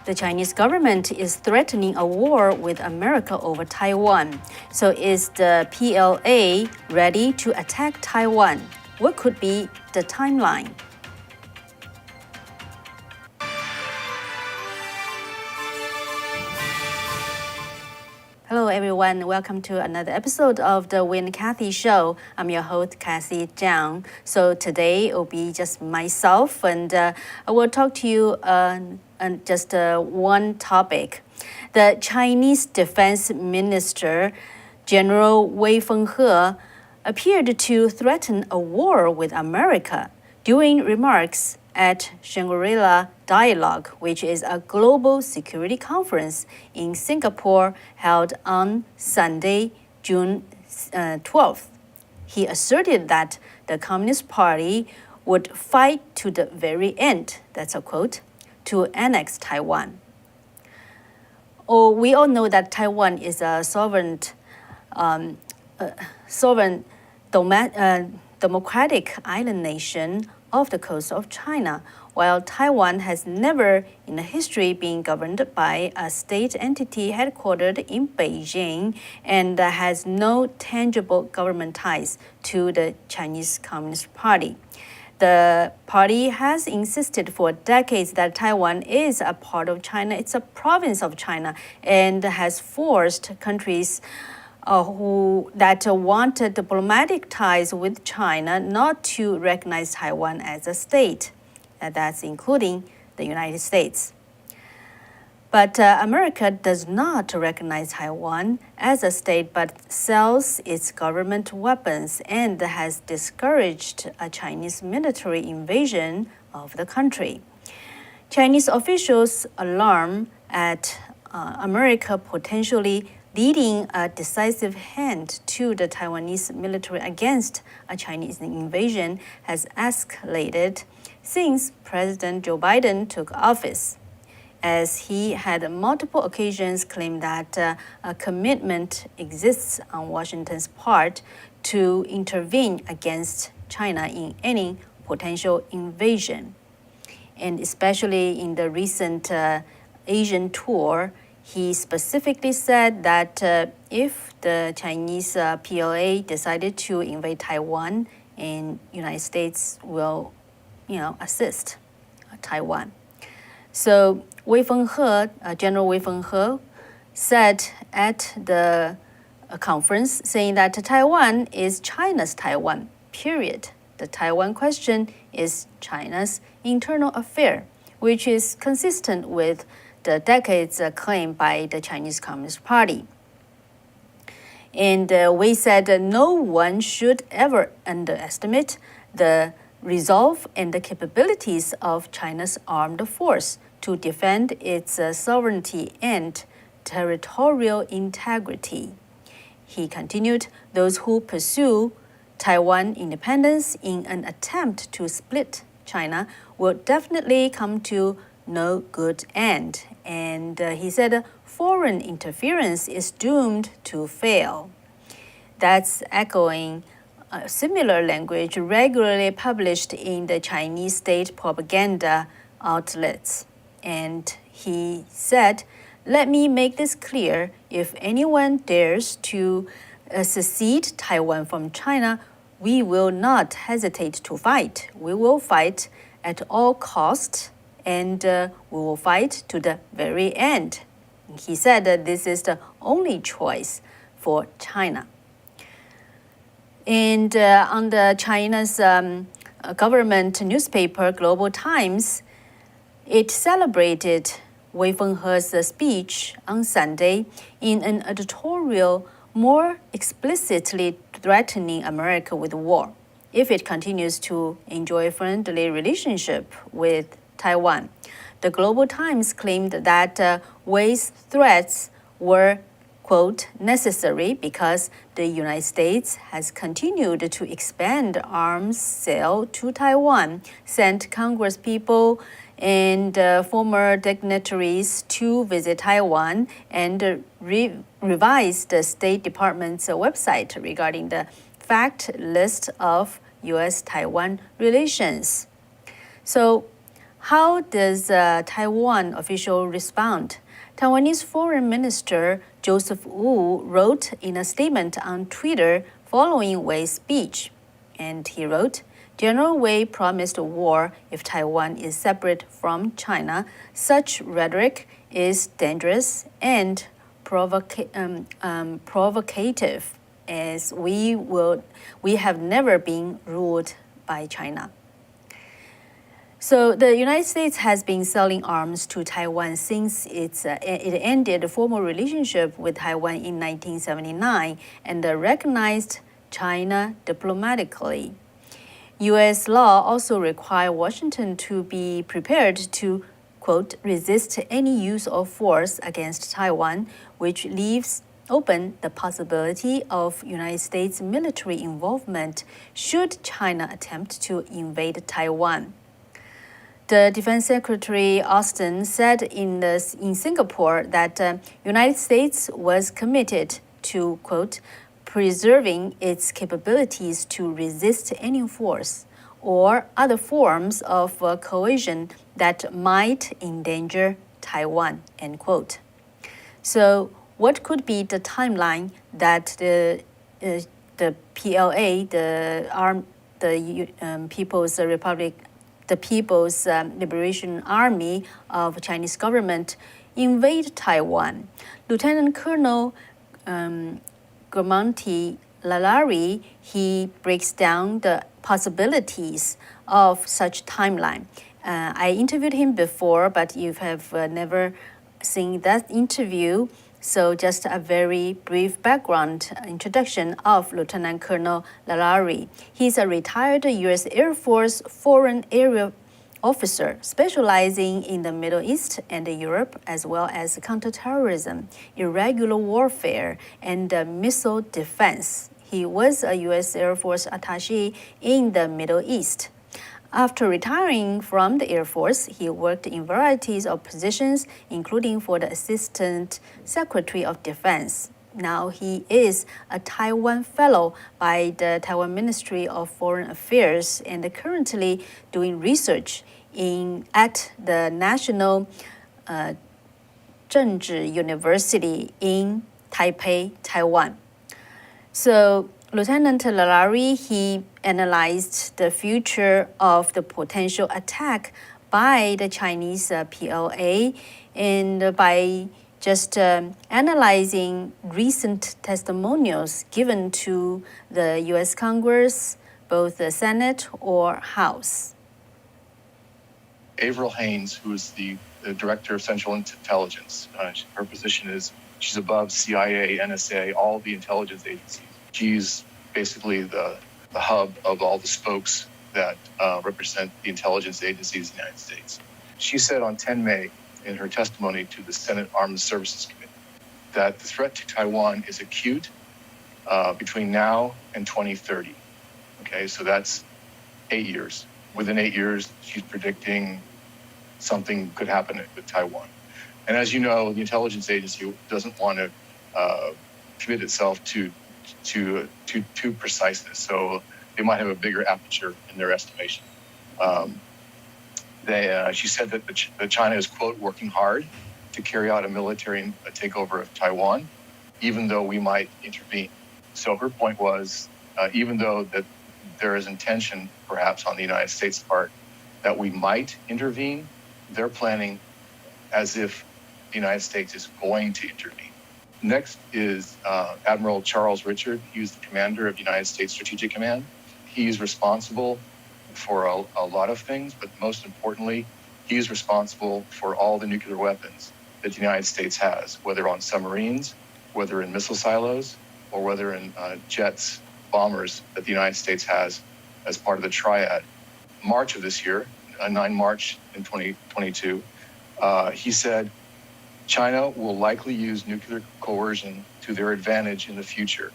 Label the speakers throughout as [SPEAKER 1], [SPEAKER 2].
[SPEAKER 1] The Chinese government is threatening a war with America over Taiwan. So is the PLA ready to attack Taiwan? What could be the timeline? Hello, everyone. Welcome to another episode of the Win Kathy Show. I'm your host, Kathy Zhang. So today it will be just myself, and I will talk to you on just one topic. The Chinese Defense Minister, General Wei Fenghe, appeared to threaten a war with America during remarks at Shangri-La Dialogue, which is a global security conference in Singapore held on Sunday, June 12th. He asserted that the Communist Party would fight to the very end, that's a quote, to annex Taiwan. We all know that Taiwan is a sovereign democratic island nation off the coast of China, while Taiwan has never in history been governed by a state entity headquartered in Beijing and has no tangible government ties to the Chinese Communist Party. The party has insisted for decades that Taiwan is a part of China, it's a province of China, and has forced countries that wanted diplomatic ties with China not to recognize Taiwan as a state. That's including the United States. But America does not recognize Taiwan as a state, but sells its government weapons and has discouraged a Chinese military invasion of the country. Chinese officials alarm at America potentially leading a decisive hand to the Taiwanese military against a Chinese invasion has escalated since President Joe Biden took office, as he had multiple occasions claimed that a commitment exists on Washington's part to intervene against China in any potential invasion. And especially in the recent Asian tour, he specifically said that if the Chinese PLA decided to invade Taiwan, and United States will, assist Taiwan. So General Wei Fenghe said at the conference, saying that Taiwan is China's Taiwan, period. The Taiwan question is China's internal affair, which is consistent with the decades claim by the Chinese Communist Party. And Wei said no one should ever underestimate the resolve and the capabilities of China's armed force to defend its sovereignty and territorial integrity. He continued, those who pursue Taiwan independence in an attempt to split China will definitely come to no good end. And he said foreign interference is doomed to fail. That's echoing similar language regularly published in the Chinese state propaganda outlets. And he said, let me make this clear, if anyone dares to secede Taiwan from China, we will not hesitate to fight. We will fight at all costs, and we will fight to the very end. He said that this is the only choice for China. And on the China's government newspaper, Global Times, it celebrated Wei Fenghe's speech on Sunday in an editorial more explicitly threatening America with war if it continues to enjoy a friendly relationship with Taiwan. The Global Times claimed that Wei's threats were, quote, necessary because the United States has continued to expand arms sale to Taiwan, sent Congresspeople and former dignitaries to visit Taiwan, and revised the State Department's website regarding the fact list of U.S.-Taiwan relations. So How does Taiwan official respond? Taiwanese Foreign Minister Joseph Wu wrote in a statement on Twitter following Wei's speech, and he wrote, General Wei promised war if Taiwan is separate from China. Such rhetoric is dangerous and provocative, as we have never been ruled by China. So the United States has been selling arms to Taiwan since it ended a formal relationship with Taiwan in 1979 and recognized China diplomatically. U.S. law also requires Washington to be prepared to, quote, resist any use of force against Taiwan, which leaves open the possibility of United States military involvement should China attempt to invade Taiwan. The Defense Secretary Austin said in Singapore that United States was committed to, quote, preserving its capabilities to resist any force or other forms of coercion that might endanger Taiwan, end quote. So what could be the timeline that the PLA, the People's Liberation Army of Chinese government invade Taiwan? Lieutenant Colonel Guermantes Lailari, he breaks down the possibilities of such timeline. I interviewed him before, but you have never seen that interview. So just a very brief background introduction of Lieutenant Colonel Lailari. He's a retired U.S. Air Force Foreign Area Officer specializing in the Middle East and Europe, as well as counterterrorism, irregular warfare, and missile defense. He was a U.S. Air Force attaché in the Middle East. After retiring from the Air Force, he worked in varieties of positions, including for the Assistant Secretary of Defense. Now he is a Taiwan Fellow by the Taiwan Ministry of Foreign Affairs and currently doing research at the National 政治 University in Taipei, Taiwan. So Lieutenant Lailari, he analyzed the future of the potential attack by the Chinese PLA, and by just analyzing recent testimonials given to the U.S. Congress, both the Senate or House.
[SPEAKER 2] Avril Haines, who is the Director of Central Intelligence, her position is she's above CIA, NSA, all the intelligence agencies. She's basically the hub of all the spokes that represent the intelligence agencies in the United States. She said on 10 May in her testimony to the Senate Armed Services Committee that the threat to Taiwan is acute between now and 2030. Okay, so that's 8 years. Within 8 years, she's predicting something could happen with Taiwan. And as you know, the intelligence agency doesn't want to commit itself to preciseness, so they might have a bigger aperture in their estimation. She said that China is, quote, working hard to carry out a military takeover of Taiwan, even though we might intervene. So her point was, even though that there is intention, perhaps on the United States' part, that we might intervene, they're planning as if the United States is going to intervene. Next is Admiral Charles Richard. He's the commander of the United States Strategic Command. He's responsible for a lot of things, but most importantly, he's responsible for all the nuclear weapons that the United States has, whether on submarines, whether in missile silos, or whether in jets, bombers that the United States has as part of the triad. March of this year, 9 March in 2022, he said, China will likely use nuclear coercion to their advantage in the future.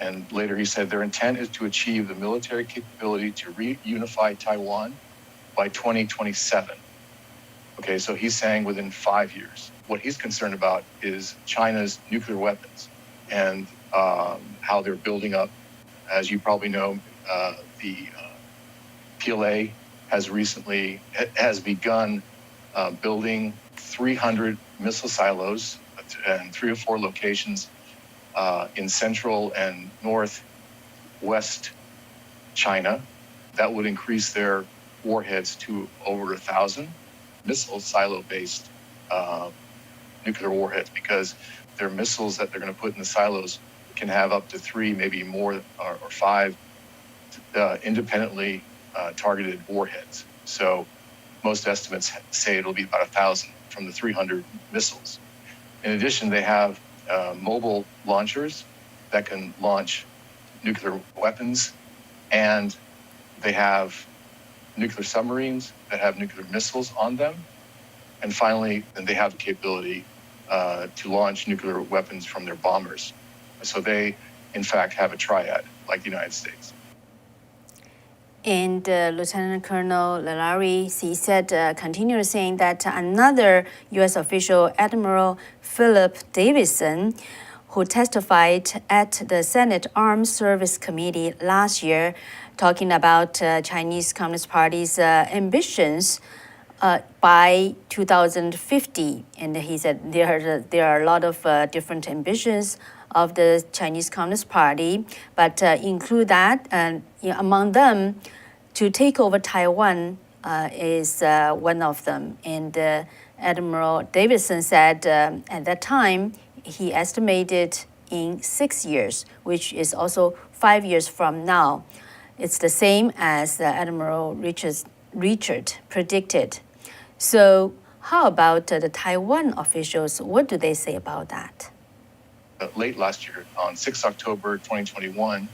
[SPEAKER 2] And later he said their intent is to achieve the military capability to reunify Taiwan by 2027. Okay, so he's saying within 5 years. What he's concerned about is China's nuclear weapons and how they're building up. As you probably know, the PLA has begun building 300 missile silos in 3 or 4 locations in central and northwest China. That would increase their warheads to over 1,000 missile silo-based nuclear warheads, because their missiles that they're going to put in the silos can have up to 3, maybe more, or 5 independently targeted warheads. So most estimates say it'll be about 1,000 from the 300 missiles. In addition, they have mobile launchers that can launch nuclear weapons, and they have nuclear submarines that have nuclear missiles on them. And finally, they have the capability to launch nuclear weapons from their bombers. So they, in fact, have a triad like the United States.
[SPEAKER 1] And Lieutenant Colonel Lailari, he said, continued saying that another U.S. official, Admiral Philip Davidson, who testified at the Senate Armed Service Committee last year, talking about Chinese Communist Party's ambitions by 2050. And he said there are a lot of different ambitions of the Chinese Communist Party, but include that, among them, to take over Taiwan is one of them. And Admiral Davidson said at that time, he estimated in 6 years, which is also 5 years from now. It's the same as Admiral Richard predicted. So how about the Taiwan officials? What do they say about that?
[SPEAKER 2] Late last year, on 6 October 2021,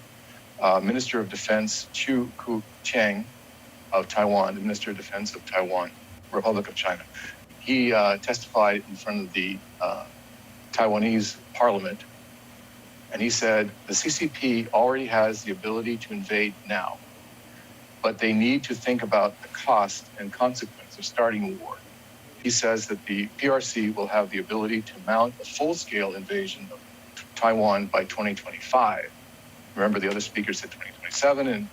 [SPEAKER 2] Minister of Defense Chu Ku-cheng of Taiwan, the Minister of Defense of Taiwan, Republic of China, he testified in front of the Taiwanese parliament, and he said the CCP already has the ability to invade now, but they need to think about the cost and consequence of starting a war. He says that the PRC will have the ability to mount a full-scale invasion of Taiwan by 2025. Remember, the other speaker said 2027,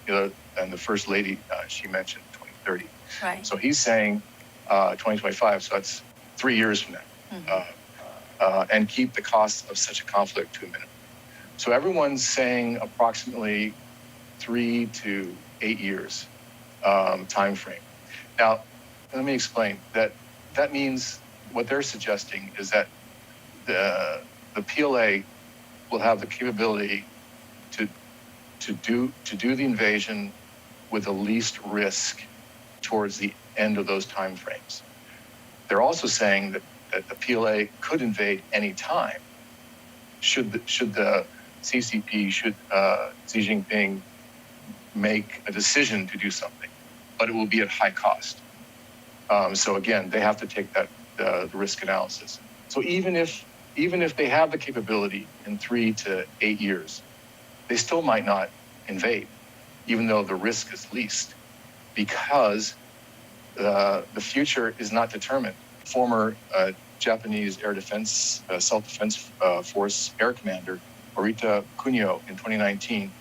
[SPEAKER 2] and the First Lady, she mentioned 2030.
[SPEAKER 1] Right.
[SPEAKER 2] So he's saying 2025, so that's 3 years from now. Mm-hmm. And keep the cost of such a conflict to a minimum. So everyone's saying approximately 3 to 8 years time frame. Now, let me explain that. That means what they're suggesting is that the PLA will have the capability to do the invasion with the least risk towards the end of those time frames. They're also saying that the PLA could invade any time should the CCP, should Xi Jinping make a decision to do something, but it will be at high cost. So again, they have to take the risk analysis. So even if they have the capability in 3 to 8 years, they still might not invade, even though the risk is least, because the future is not determined. Former Japanese air defense, self-defense force air commander, Morita Kunio, in 2019,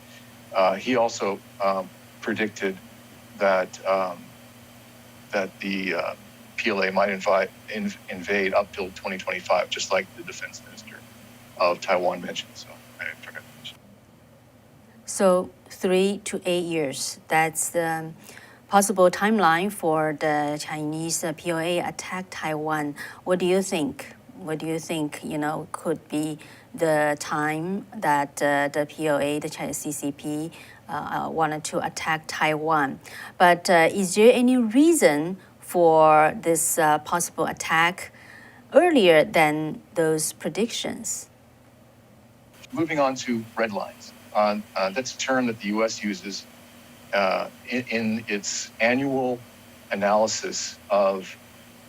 [SPEAKER 2] he also predicted that the PLA might invade up till 2025, just like the defense minister of Taiwan mentioned. So I forgot to mention.
[SPEAKER 1] So 3 to 8 years, that's the possible timeline for the Chinese PLA attack Taiwan. What do you think? What do you think, could be the time that the PLA, the Chinese CCP, wanted to attack Taiwan? But is there any reason for this possible attack earlier than those predictions?
[SPEAKER 2] Moving on to red lines. That's a term that the U.S. uses in its annual analysis of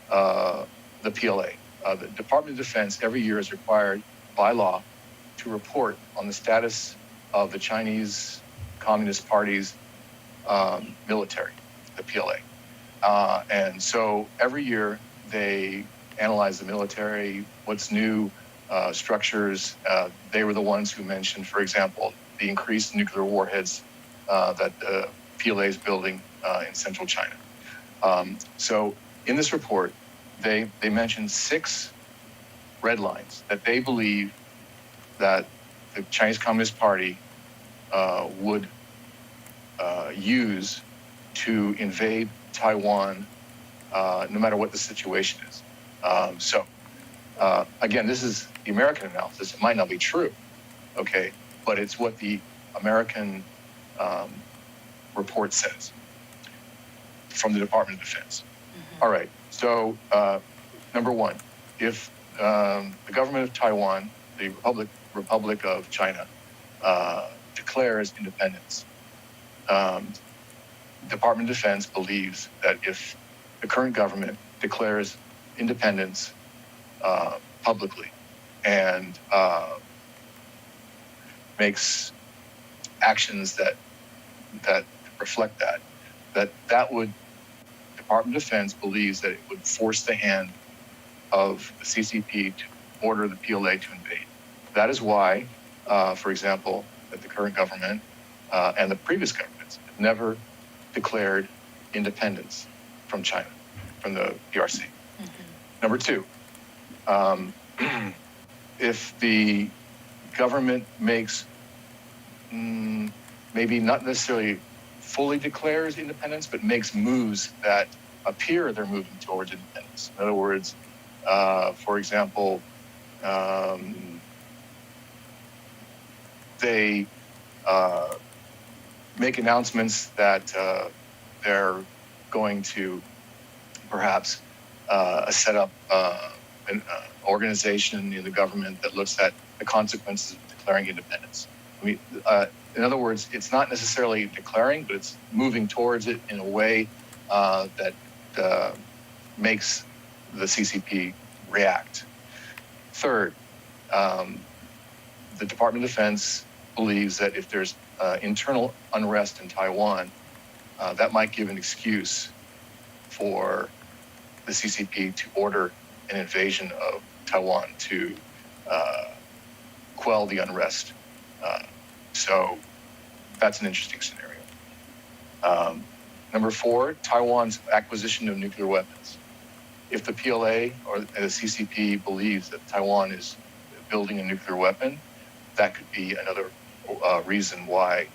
[SPEAKER 2] the PLA. The Department of Defense every year is required by law to report on the status of the Chinese Communist Party's military, the PLA. And so every year they analyze the military, what's new, structures. They were the ones who mentioned, for example, the increased nuclear warheads that the PLA is building in central China. So in this report, they mentioned 6 red lines that they believe that the Chinese Communist Party would use to invade Taiwan, no matter what the situation is. Again, this is the American analysis. It might not be true, okay, but it's what the American report says from the Department of Defense. All right, so number 1, if the government of Taiwan, the Republic of China, declares independence, Department of Defense believes that if the current government declares independence publicly and makes actions that reflect that would, Department of Defense believes that it would force the hand of the CCP to order the PLA to invade. That is why, for example, that the current government and the previous governments have never declared independence from China, from the PRC. Number 2, if the government makes maybe not necessarily fully declares independence, but makes moves that appear they're moving towards independence. In other words, for example, they make announcements that they're going to perhaps set up an organization in the government that looks at the consequences of declaring independence. I mean, in other words, it's not necessarily declaring, but it's moving towards it in a way that makes the CCP react. Third, the Department of Defense believes that if there's internal unrest in Taiwan, that might give an excuse for the CCP to order an invasion of Taiwan to quell the unrest. So that's an interesting scenario. Number 4, Taiwan's acquisition of nuclear weapons. If the PLA or the CCP believes that Taiwan is building a nuclear weapon, that could be another reason why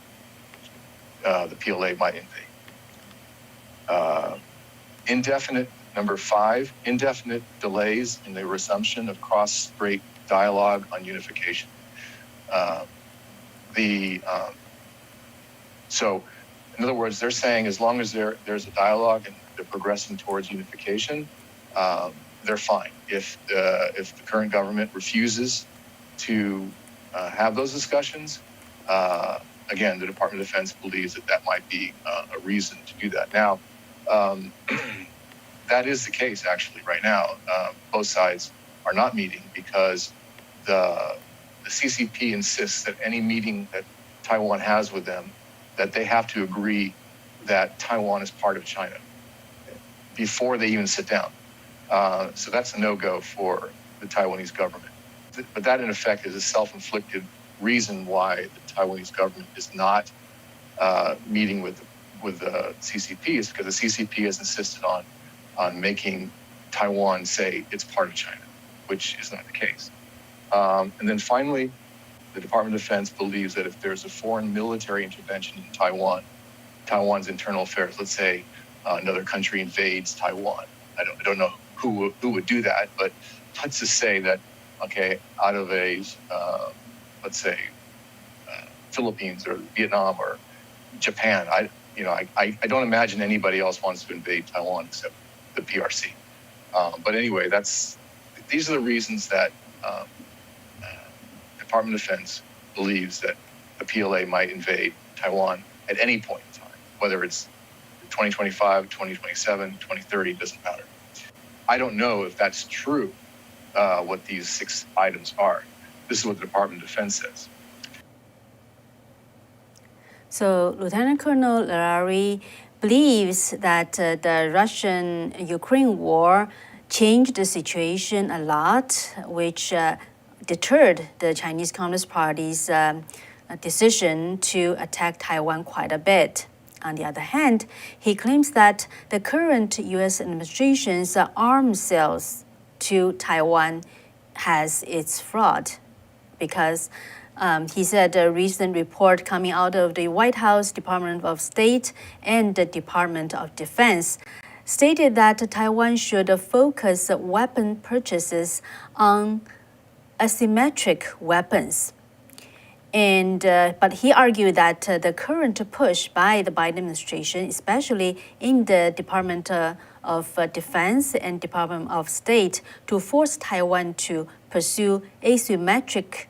[SPEAKER 2] the PLA might invade. Number 5, indefinite delays in the resumption of cross-strait dialogue on unification. So, in other words, they're saying as long as there's a dialogue and they're progressing towards unification, they're fine. If the current government refuses to have those discussions, again, the Department of Defense believes that might be a reason to do that. Now, that is the case actually right now. Both sides are not meeting because the CCP insists that any meeting that Taiwan has with them, that they have to agree that Taiwan is part of China before they even sit down. So that's a no-go for the Taiwanese government. But that, in effect, is a self-inflicted reason why the Taiwanese government is not meeting with the CCP, is because the CCP has insisted on making Taiwan say it's part of China, which is not the case. And then finally, the Department of Defense believes that if there's a foreign military intervention in Taiwan's internal affairs, let's say another country invades Taiwan. I don't know who would do that, but let's just say that, okay, out of a, let's say, Philippines or Vietnam or Japan, I don't imagine anybody else wants to invade Taiwan except the PRC. But anyway, these are the reasons that Department of Defense believes that the PLA might invade Taiwan at any point in time, whether it's 2025, 2027, 2030, doesn't matter. I don't know if that's true, what these 6 items are. This is what the Department of Defense says.
[SPEAKER 1] So Lieutenant Colonel Lailari believes that the Russian-Ukraine war changed the situation a lot, which deterred the Chinese Communist Party's decision to attack Taiwan quite a bit. On the other hand, he claims that the current U.S. administration's arms sales to Taiwan has its fraud because he said a recent report coming out of the White House, Department of State, and the Department of Defense stated that Taiwan should focus weapon purchases on asymmetric weapons. But he argued that the current push by the Biden administration, especially in the Department of Defense and Department of State, to force Taiwan to pursue asymmetric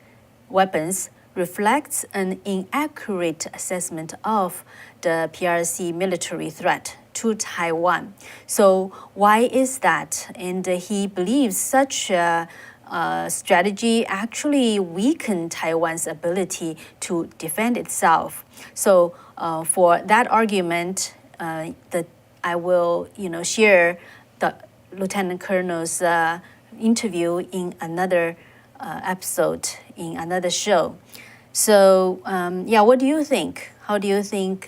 [SPEAKER 1] weapons reflects an inaccurate assessment of the PRC military threat to Taiwan. So why is that? And he believes such strategy actually weakened Taiwan's ability to defend itself. So for that argument, I will share the Lieutenant Colonel's interview in another episode, in another show. So what do you think? How do you think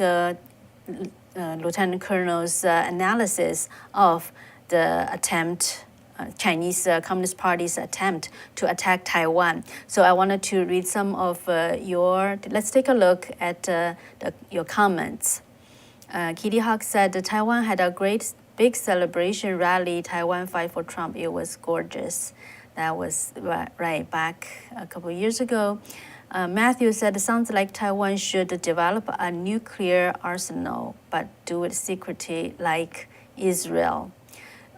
[SPEAKER 1] Lieutenant Colonel's analysis of the attempt, Chinese Communist Party's attempt to attack Taiwan? So I wanted to read some of let's take a look at your comments. Kitty Hawk said Taiwan had a great big celebration rally, Taiwan Fight for Trump. It was gorgeous. That was right back a couple of years ago. Matthew said it sounds like Taiwan should develop a nuclear arsenal, but do it secretly like Israel.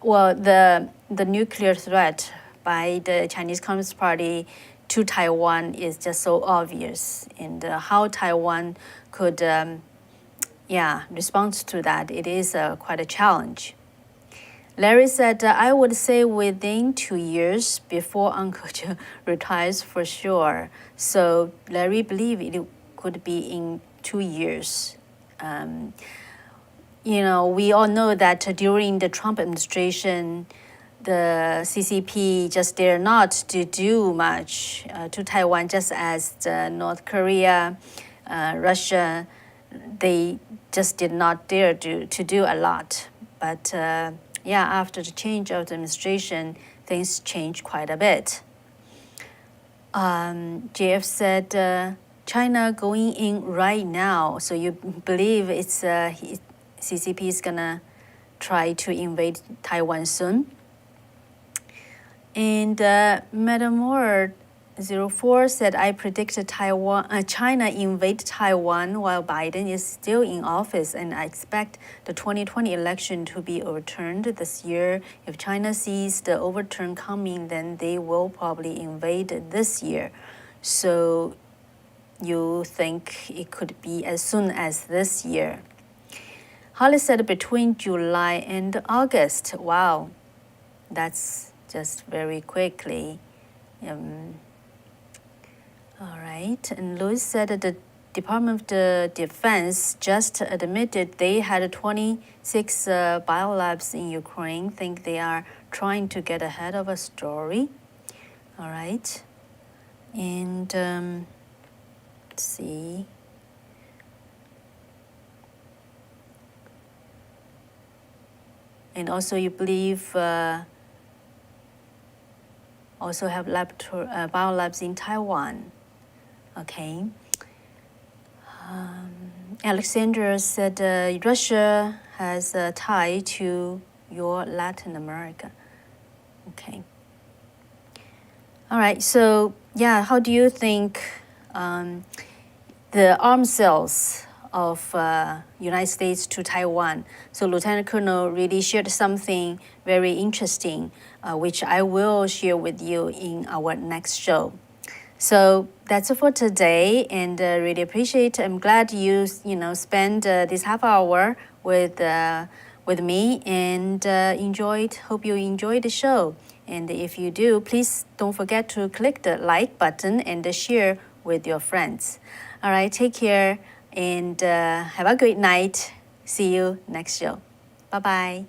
[SPEAKER 1] Well, the nuclear threat by the Chinese Communist Party to Taiwan is just so obvious, and how Taiwan could respond to that, it is quite a challenge. Larry said, I would say within 2 years before Uncle Joe retires for sure. So Larry believed it could be in 2 years. We all know that during the Trump administration, the CCP just dared not to do much to Taiwan, just as North Korea, Russia, they just did not dare to do a lot. But after the change of the administration, things changed quite a bit. JF said, China going in right now. So you believe it's CCP is gonna try to invade Taiwan soon? And Metamore 04 said, I predicted China invade Taiwan while Biden is still in office, and I expect the 2020 election to be overturned this year. If China sees the overturn coming, then they will probably invade this year. So you think it could be as soon as this year? Holly said between July and August. Wow, that's just very quickly. All right, and Louis said that the Department of the Defense just admitted they had 26 biolabs in Ukraine. Think they are trying to get ahead of a story. All right, and let's see. And also you believe also have biolabs in Taiwan. Okay. Alexander said Russia has a tie to your Latin America. Okay. All right. So how do you think the arms sales of United States to Taiwan? So Lieutenant Colonel really shared something very interesting, which I will share with you in our next show. So that's it for today, and really appreciate. I'm glad you spend this half hour with me and enjoyed. Hope you enjoyed the show. And if you do, please don't forget to click the like button and share with your friends. All right, take care and have a great night. See you next show. Bye-bye.